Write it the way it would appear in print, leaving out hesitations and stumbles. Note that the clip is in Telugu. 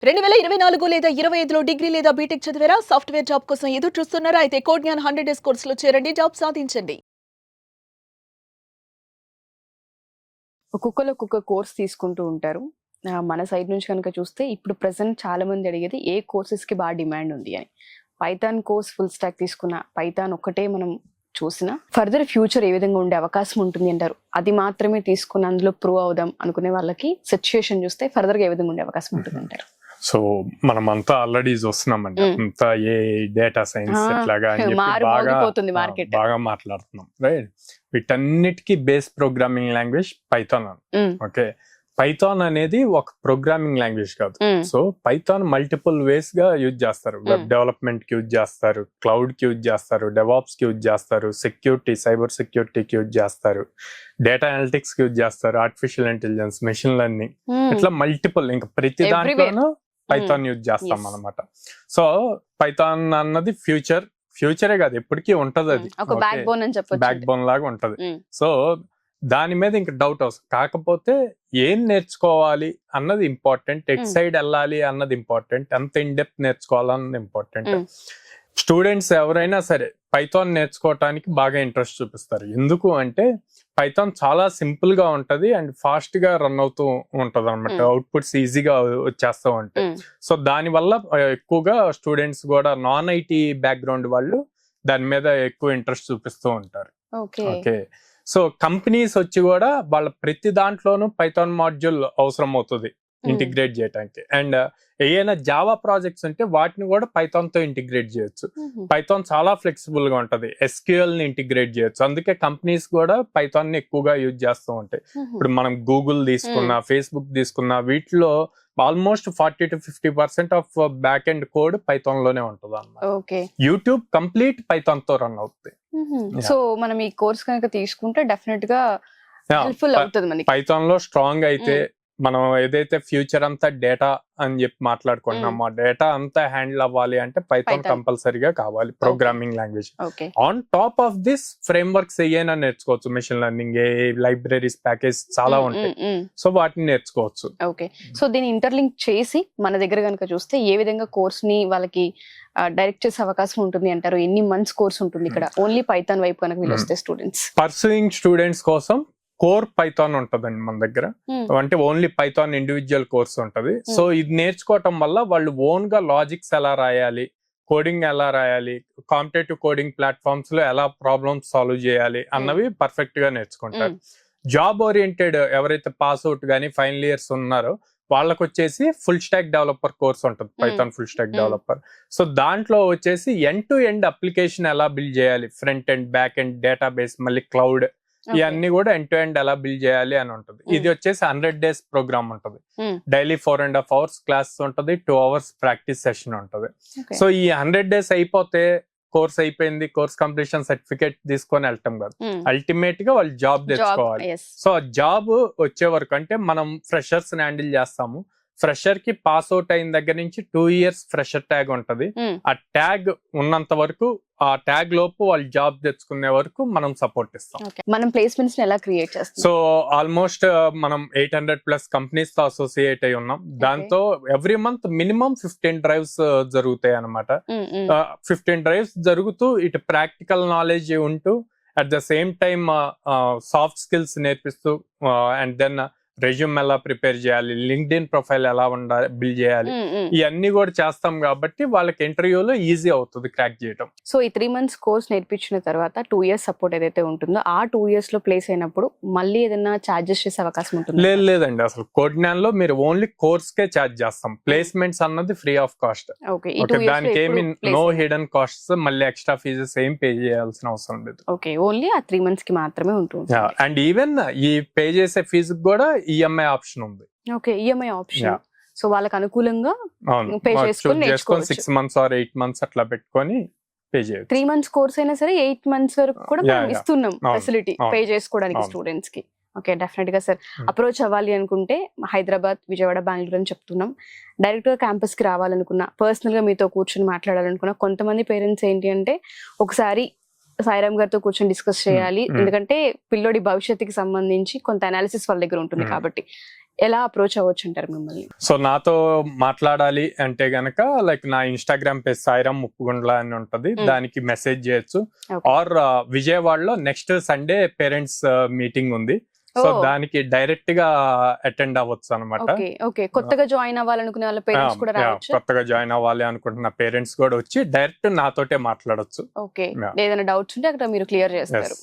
2024 లేదా 25లో డిగ్రీ లేదా బీటెక్ చదివారా? సాఫ్ట్‌వేర్ జాబ్ కోసం ఎదురు చూస్తున్నారా? అయితే కోడ్ జ్ఞాన్ 100 డేస్ కోర్సులో చేరండి. జాబ్ సాధించండి. ఒక్కొక్క కోర్స్ తీసుకుంటూ ఉంటారు. మన సైడ్ నుంచి కనుక చూస్తే ఇప్పుడు ప్రెజెంట్ చాలా మంది అడిగేది ఏ కోర్సెస్‌కి బాగా డిమాండ్ ఉంది అని. పైథాన్ కోర్స్ ఫుల్ స్టాక్ తీసుకున్న పైథాన్ ఒక్కటే మనం చూసినా ఫర్దర్ ఫ్యూచర్ ఏ విధంగా ఉండే అవకాశం ఉంటుంది అంటారు. అది మాత్రమే తీసుకుని అందులో ప్రూవ్ అవుదాం అనుకునే వాళ్ళకి సిచ్యుయేషన్ చూస్తే ఫర్దర్ గా ఏ విధంగా ఉండే అవకాశం ఉంటుంది అంటారు. సో మనం అంతా ఆల్రెడీ చూస్తున్నామండి. అంతా ఏ డేటా సైన్స్ ఎట్లాగా అని చెప్పి బాగా మాట్లాడుతున్నాం, రైట్? వీటన్నిటికీ base programming language Python. Okay, Python అనేది ఒక ప్రోగ్రామింగ్ లాంగ్వేజ్ కాదు. సో పైథాన్ మల్టిపుల్ వేస్ గా యూజ్ చేస్తారు. వెబ్ డెవలప్మెంట్ కి యూజ్ చేస్తారు, క్లౌడ్ కి యూజ్ చేస్తారు, డెవాప్స్ కి యూజ్ చేస్తారు, సెక్యూరిటీ, సైబర్ సెక్యూరిటీకి యూజ్ చేస్తారు, డేటా అనలిటిక్స్ కి యూజ్ చేస్తారు, ఆర్టిఫిషియల్ ఇంటెలిజెన్స్, మెషిన్ లెర్నింగ్, ఇట్లా మల్టిపుల్, ఇంకా ప్రతి దాంట్లోనూ పైథాన్ యూజ్ చేస్తాం అనమాట. సో పైథాన్ అన్నది ఫ్యూచరే కాదు, ఎప్పటికీ ఉంటది. అది బ్యాక్ బోన్ లాగా ఉంటది. సో దాని మీద ఇంకా డౌట్ అవసరం. కాకపోతే ఏం నేర్చుకోవాలి అన్నది ఇంపార్టెంట్, ఎట్ సైడ్ వెళ్ళాలి అన్నది ఇంపార్టెంట్, ఎంత ఇన్ డెప్త్ నేర్చుకోవాలన్నది ఇంపార్టెంట్. స్టూడెంట్స్ ఎవరైనా సరే పైథాన్ నేర్చుకోవటానికి బాగా ఇంట్రెస్ట్ చూపిస్తారు. ఎందుకు అంటే పైథాన్ చాలా సింపుల్ గా ఉంటది అండ్ ఫాస్ట్ గా రన్ అవుతూ ఉంటది అనమాట. అవుట్పుట్స్ ఈజీగా వచ్చేస్తూ ఉంటాయి. సో దాని వల్ల ఎక్కువగా స్టూడెంట్స్ కూడా నాన్ ఐటీ బ్యాక్గ్రౌండ్ వాళ్ళు దాని మీద ఎక్కువ ఇంట్రెస్ట్ చూపిస్తూ ఉంటారు. ఓకే, సో కంపెనీస్ వచ్చి కూడా వాళ్ళ ప్రతి దాంట్లోనూ పైథాన్ మాడ్యూల్ అవసరం అవుతుంది ఇంటిగ్రేట్ చేయడానికి. అండ్ ఏదైనా జావా ప్రాజెక్ట్స్ ఉంటే వాటిని కూడా పైథాన్ తో ఇంటిగ్రేట్ చేయొచ్చు. పైథాన్ చాలా ఫ్లెక్సిబుల్ గా ఉంటది, SQL ని ఇంటిగ్రేట్ చేయొచ్చు. అందుకే కంపెనీస్ కూడా పైథాన్ ని ఎక్కువగా యూజ్ చేస్తూ ఉంటాయి. ఇప్పుడు మనం గూగుల్ తీసుకున్నా, ఫేస్బుక్ తీసుకున్నా, వీటిలో almost 40 to 50% of back end code Python లోనే ఉంటది అన్నమాట. యూట్యూబ్ కంప్లీట్ పైథాన్ తో రన్ అవుతుంది. సో మనం ఈ కోర్స్ కనుక తీసుకుంటే డెఫినెట్ గా హెల్ప్ఫుల్ అవుతుంది మనకి. పైథాన్ లో స్ట్రాంగ్ అయితే మనం ఏదైతే ఫ్యూచర్ అంతా డేటా అని చెప్పి మాట్లాడుకుంటున్నామో, డేటా అంతా హ్యాండిల్ అవ్వాలి అంటే పైథాన్ కంపల్సరీగా కావాలి, programming language. On top of this frame works ఏమైనా నేర్చుకోవచ్చు, మెషిన్ లెర్నింగ్, లైబ్రరీస్, ప్యాకేజ్ చాలా ఉంటాయి. సో వాటిని నేర్చుకోవచ్చు. ఓకే, సో దీన్ని ఇంటర్లింక్ చేసి మన దగ్గర కనుక చూస్తే ఏ విధంగా కోర్స్ ని వాళ్ళకి డైరెక్ట్ చేసే అవకాశం ఉంటుంది అంటారు? ఎన్ని మంత్స్ కోర్స్ ఉంటుంది ఇక్కడ ఓన్లీ పైథాన్ వైపు కనుక వీళ్ళు వస్తే స్టూడెంట్స్? పర్సూయింగ్ స్టూడెంట్స్ కోసం కోర్ పైథాన్ ఉంటదండి మన దగ్గర. అంటే ఓన్లీ పైథాన్ ఇండివిజువల్ కోర్స్ ఉంటది. సో ఇది నేర్చుకోవటం వల్ల వాళ్ళు ఓన్ గా లాజిక్స్ ఎలా రాయాలి, కోడింగ్ ఎలా రాయాలి, కాంపిటేటివ్ కోడింగ్ ప్లాట్ఫామ్స్ లో ఎలా ప్రాబ్లమ్స్ సాల్వ్ చేయాలి అన్నవి పర్ఫెక్ట్ గా నేర్చుకుంటారు. జాబ్ ఓరియంటెడ్ ఎవరైతే పాస్ అవుట్ గానీ ఫైనల్ ఇయర్స్ ఉన్నారో వాళ్ళకి వచ్చేసి ఫుల్ స్టాక్ డెవలపర్ కోర్స్ ఉంటుంది, Python full stack developer. So దాంట్లో వచ్చేసి ఎండ్ టు ఎండ్ అప్లికేషన్ ఎలా బిల్డ్ చేయాలి, front end, back end, database, మళ్ళీ క్లౌడ్, ఇవన్నీ కూడా ఎండ్ టు ఎండ్ ఎలా బిల్డ్ చేయాలి అని ఉంటుంది. ఇది వచ్చేసి 100 days ప్రోగ్రామ్ ఉంటుంది. డైలీ 4.5 hours క్లాస్ ఉంటుంది, 2 hours ప్రాక్టీస్ సెషన్ ఉంటుంది. సో ఈ 100 days అయిపోతే కోర్స్ అయిపోయింది, కోర్స్ కంప్లీషన్ సర్టిఫికేట్ తీసుకొని వెళ్ళటం కాదు, అల్టిమేట్ గా వాళ్ళు జాబ్ తెచ్చుకోవాలి. సో జాబ్ వచ్చే వరకు అంటే మనం ఫ్రెషర్స్ హ్యాండిల్ చేస్తాము. ఫ్రెషర్ కి పాస్ అవుట్ అయిన దగ్గర నుంచి 2 years ఫ్రెషర్ ట్యాగ్ ఉంటది. ఆ ట్యాగ్ ఉన్నంత వరకు, ఆ ట్యాగ్ లోపు వాళ్ళు జాబ్ తెచ్చుకునే వరకు మనం సపోర్ట్ ఇస్తాం. మనం ప్లేస్మెంట్స్ ఎలా క్రియేట్ చేస్తాం? సో ఆల్మోస్ట్ మనం 800+ కంపెనీస్ తో అసోసియేట్ అయి ఉన్నాం. దాంతో ఎవ్రీ మంత్ మినిమం 15 drives జరుగుతాయి అన్నమాట. 15 drives జరుగుతూ ఇటు ప్రాక్టికల్ నాలెడ్జ్ ఉంటూ at the same time soft skills నేర్పిస్తూ అండ్ దెన్ రెజ్యూమ్ ఎలా ప్రిపేర్ చేయాలి, లింక్డ్ఇన్ ప్రొఫైల్ ఎలా ఉండాలి, బిల్డ్ చేయాలి, ఇవన్నీ కూడా చేస్తాం కాబట్టి వాళ్ళకి ఇంటర్వ్యూలో ఈజీ అవుతుంది క్రాక్ చేయడం. సో ఈ 3 months కోర్స్ నేర్పించిన తర్వాత 2 years సపోర్ట్ ఏదైతే ఉంటుందో ఆ 2 years లో ప్లేస్ అయినప్పుడు మళ్ళీ ఏదైనా చార్జెస్ చేసే అవకాశం ఉంటుంది? లేదండి, అసలు కోడ్ జ్ఞాన్ లో మీరు ఓన్లీ కోర్స్ కే చార్జ్ చేస్తాం. ప్లేస్మెంట్స్ అన్నది ఫ్రీ ఆఫ్ కాస్ట్. దానికి ఏమి నో హిడెన్ కాస్ట్స్, మళ్ళీ ఎక్స్ట్రా ఫీజెస్ ఏం పే చేయాల్సిన అవసరం లేదు. ఓకే, ఓన్లీ ఆ 3 months కి మాత్రమే ఉంటుంది. అండ్ ఈవెన్ ఈ పే చేసే ఫీజు కూడా ఈఎంఐ ఆప్షన్ ఉంది. Okay, EMI option. సో వాళ్ళకి అనుకూలంగా పే చేసుకొని 6 months or 8 months అట్లా పెట్టుకొని పే చేయొచ్చు. 3 months కోర్స్ అయినా సరే 8 months వరకు కూడా మనం ఇస్తున్నాం ఫెసిలిటీ పే చేసుకోవడానికి స్టూడెంట్స్ కి. ఓకే, డెఫినెట్ గా సార్ అప్రోచ్ అవ్వాలి అనుకుంటే హైదరాబాద్, విజయవాడ, బెంగళూరు అని చెప్తున్నాం. డైరెక్ట్ గా క్యాంపస్ కి రావాలనుకున్నా, పర్సనల్ గా మీతో కూర్చొని మాట్లాడాలనుకున్నా, కొంతమంది పేరెంట్స్ ఏంటి అంటే ఒకసారి సాయిరామ్ గారితో కూర్చొని డిస్కస్ చేయాలి, ఎందుకంటే పిల్లోడి భవిష్యత్తుకి సంబంధించి కొంత అనాలిసిస్ వాళ్ళ దగ్గర ఉంటుంది కాబట్టి ఎలా అప్రోచ్ అవ్వచ్చు అంటారు మిమ్మల్ని? సో నాతో మాట్లాడాలి అంటే గనక లైక్ నా ఇన్స్టాగ్రామ్ పేజ్ సాయిరామ్ ముప్పుగుండ్ల అని ఉంటది, దానికి మెసేజ్ చేయొచ్చు. ఆర్ విజయవాడలో నెక్స్ట్ సండే పేరెంట్స్ మీటింగ్ ఉంది, సో దానికి డైరెక్ట్ గా అటెండ్ అవ్వచ్చు అనమాట. కొత్తగా జాయిన్ అవ్వాలనుకునే వాళ్ళ పేరెంట్స్ కూడా రావచ్చు. కొత్తగా జాయిన్ అవ్వాలి అనుకుంటున్న పేరెంట్స్ కూడా వచ్చి డైరెక్ట్ నాతోటే మాట్లాడొచ్చు. ఓకే, ఏదైనా డౌట్స్ ఉంటే అక్కడ మీరు క్లియర్ చేస్తారు.